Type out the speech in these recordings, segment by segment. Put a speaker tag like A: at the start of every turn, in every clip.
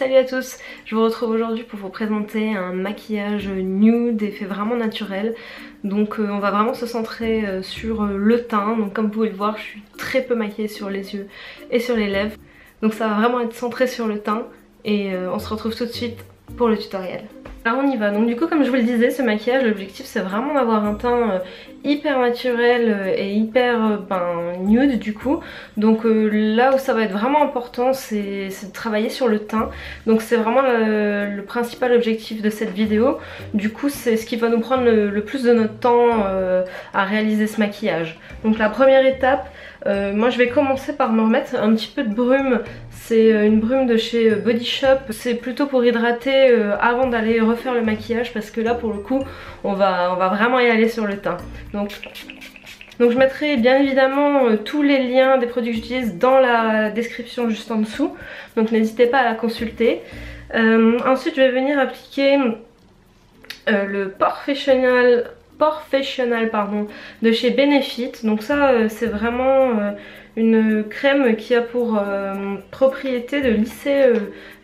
A: Salut à tous, je vous retrouve aujourd'hui pour vous présenter un maquillage nude, effet vraiment naturel. Donc on va vraiment se centrer sur le teint. Donc comme vous pouvez le voir, je suis très peu maquillée sur les yeux et sur les lèvres. Donc ça va vraiment être centré sur le teint et on se retrouve tout de suite pour le tutoriel. Alors on y va, donc du coup comme je vous le disais, ce maquillage, l'objectif c'est vraiment d'avoir un teint hyper naturel et hyper nude du coup. Donc là où ça va être vraiment important c'est de travailler sur le teint. Donc c'est vraiment le principal objectif de cette vidéo. Du coup c'est ce qui va nous prendre le plus de notre temps à réaliser ce maquillage. Donc la première étape, moi je vais commencer par me remettre un petit peu de brume. C'est une brume de chez Body Shop. C'est plutôt pour hydrater avant d'aller refaire le maquillage parce que là pour le coup on va vraiment y aller sur le teint. Donc je mettrai bien évidemment tous les liens des produits que j'utilise dans la description juste en dessous. Donc n'hésitez pas à la consulter. Ensuite je vais venir appliquer le Porefessional de chez Benefit. Donc ça c'est vraiment une crème qui a pour propriété de lisser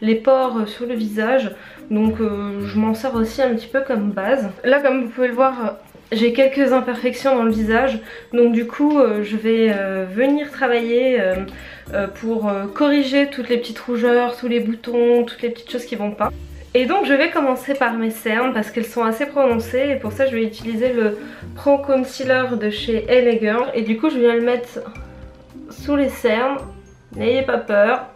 A: les pores sur le visage. Donc je m'en sers aussi un petit peu comme base. Là comme vous pouvez le voir, j'ai quelques imperfections dans le visage. Donc du coup je vais venir travailler pour corriger toutes les petites rougeurs, tous les boutons, toutes les petites choses qui vont pas. Et donc je vais commencer par mes cernes parce qu'elles sont assez prononcées et pour ça je vais utiliser le Pro Concealer de chez LA Girl. Et du coup je viens le mettre sous les cernes, n'ayez pas peur,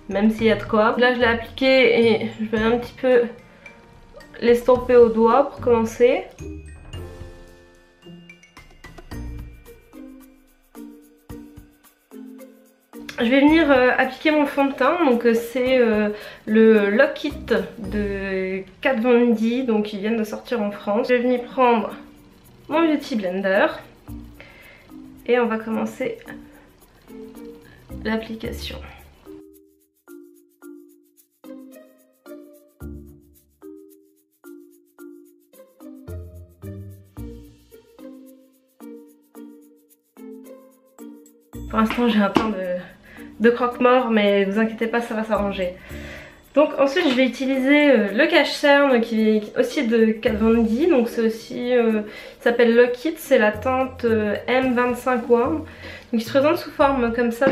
A: même s'il y a de quoi. Là je l'ai appliqué et je vais un petit peu l'estomper au doigt pour commencer. Je vais venir appliquer mon fond de teint, donc c'est le Lock It de Kat Von D, donc ils viennent de sortir en France. Je vais venir prendre mon Beauty Blender et on va commencer l'application. Pour l'instant j'ai un teint de croque-mort mais vous inquiétez pas, ça va s'arranger. Donc ensuite je vais utiliser le cache-cerne qui est aussi de Kat Von D. Donc c'est aussi, s'appelle Lock It, c'est la teinte M25 Warm. Donc il se présente sous forme comme ça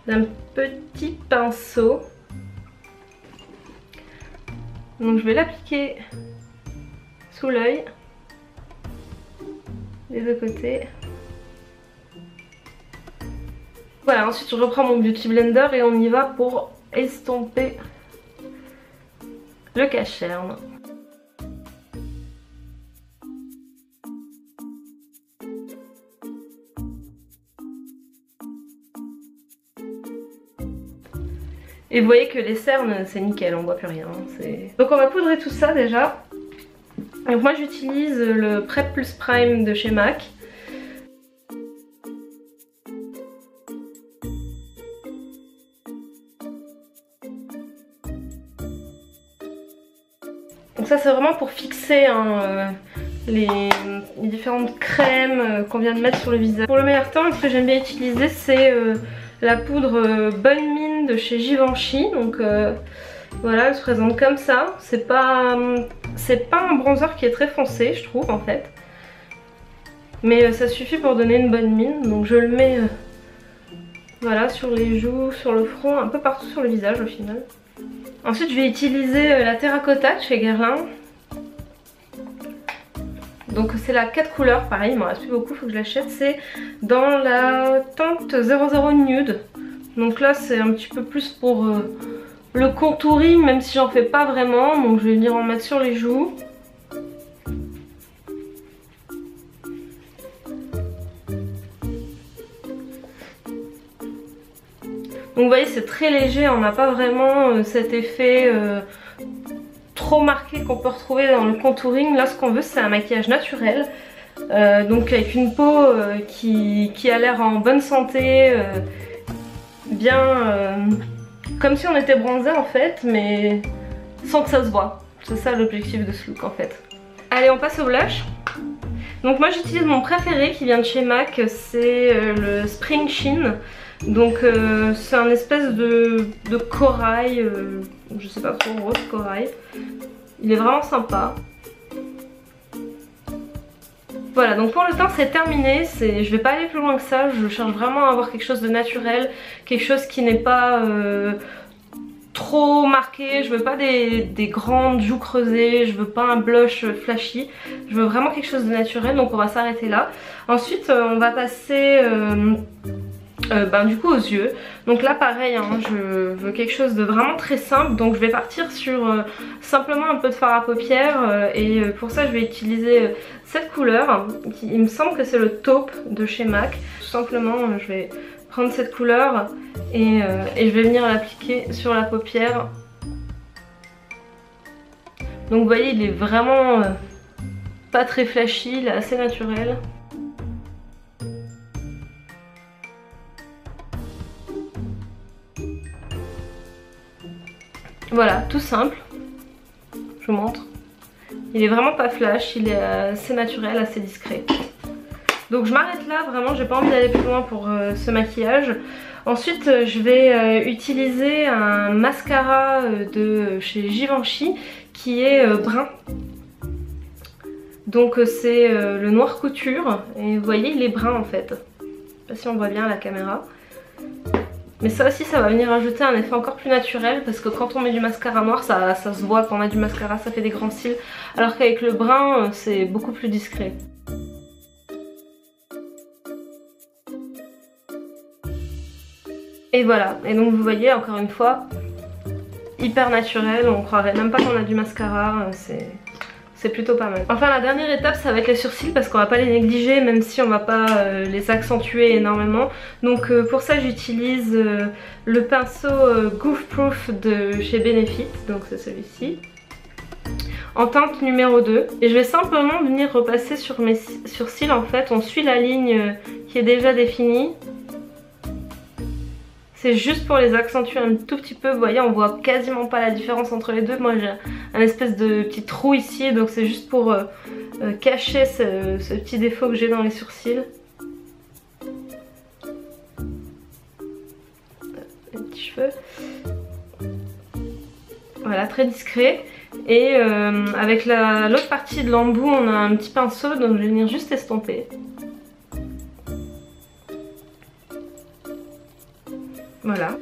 A: d'un petit pinceau. Donc je vais l'appliquer sous l'œil, des deux côtés. Voilà, ensuite je reprends mon Beauty Blender et on y va pour estomper le cache-cerne. Et vous voyez que les cernes c'est nickel, on voit plus rien. Donc on va poudrer tout ça déjà. Donc moi j'utilise le Prep Plus Prime de chez MAC. Donc ça c'est vraiment pour fixer les différentes crèmes qu'on vient de mettre sur le visage. Pour le meilleur teint, ce que j'aime bien utiliser c'est la poudre Bonne Mine de chez Givenchy. Donc voilà, elle se présente comme ça. C'est pas un bronzer qui est très foncé je trouve en fait. Mais ça suffit pour donner une bonne mine. Donc je le mets voilà, sur les joues, sur le front, un peu partout sur le visage au final. Ensuite je vais utiliser la Terracotta de chez Guerlain. Donc c'est la 4 couleurs, pareil il m'en reste plus beaucoup, il faut que je l'achète. C'est dans la teinte 00 Nude. Donc là c'est un petit peu plus pour le contouring, même si j'en fais pas vraiment. Donc je vais venir en mettre sur les joues. Donc vous voyez c'est très léger, on n'a pas vraiment cet effet trop marqué qu'on peut retrouver dans le contouring. Là ce qu'on veut c'est un maquillage naturel, donc avec une peau qui a l'air en bonne santé, bien comme si on était bronzé en fait, mais sans que ça se voit. C'est ça l'objectif de ce look en fait. Allez on passe au blush. Donc moi j'utilise mon préféré qui vient de chez MAC, c'est le Spring Sheen. Donc c'est un espèce de corail, je sais pas trop, rose corail. Il est vraiment sympa. Voilà, donc pour le teint c'est terminé, je vais pas aller plus loin que ça, je cherche vraiment à avoir quelque chose de naturel, quelque chose qui n'est pas trop marqué, je veux pas des grandes joues creusées, je veux pas un blush flashy, je veux vraiment quelque chose de naturel, donc on va s'arrêter là. Ensuite on va passer du coup aux yeux. Donc là pareil, hein, je veux quelque chose de vraiment très simple, donc je vais partir sur simplement un peu de fard à paupières et pour ça je vais utiliser cette couleur, il me semble que c'est le taupe de chez MAC. Tout simplement je vais prendre cette couleur et je vais venir l'appliquer sur la paupière. Donc vous voyez il est vraiment pas très flashy, il est assez naturel. Voilà, tout simple, je vous montre. Il est vraiment pas flash, il est assez naturel, assez discret. Donc je m'arrête là, vraiment j'ai pas envie d'aller plus loin pour ce maquillage. Ensuite je vais utiliser un mascara de chez Givenchy qui est brun. Donc c'est le Noir Couture et vous voyez il est brun en fait. Je sais pas si on voit bien à la caméra. Mais ça aussi ça va venir ajouter un effet encore plus naturel parce que quand on met du mascara noir ça se voit, quand on a du mascara ça fait des grands cils, alors qu'avec le brun c'est beaucoup plus discret. Et voilà, et donc vous voyez encore une fois hyper naturel, on croirait même pas qu'on a du mascara, c'est plutôt pas mal. Enfin la dernière étape ça va être les sourcils parce qu'on va pas les négliger même si on va pas les accentuer énormément. Donc pour ça j'utilise le pinceau Goof Proof de chez Benefit, donc c'est celui-ci, en teinte numéro 2. Et je vais simplement venir repasser sur mes sourcils en fait, on suit la ligne qui est déjà définie. C'est juste pour les accentuer un tout petit peu, vous voyez on voit quasiment pas la différence entre les deux. Moi j'ai un espèce de petit trou ici donc c'est juste pour cacher ce petit défaut que j'ai dans les sourcils. Les petits cheveux. Voilà, très discret. Et avec l'autre partie de l'embout on a un petit pinceau donc je vais venir juste estomper. Voilà.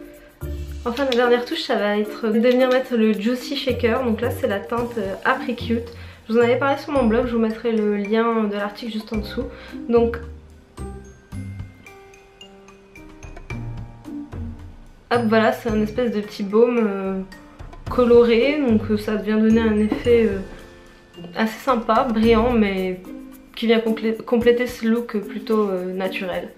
A: Enfin la dernière touche ça va être de venir mettre le Juicy Shaker, donc là c'est la teinte Apricute. Je vous en avais parlé sur mon blog, je vous mettrai le lien de l'article juste en dessous. Donc hop voilà, c'est un espèce de petit baume coloré, donc ça vient donner un effet assez sympa, brillant mais qui vient compléter ce look plutôt naturel.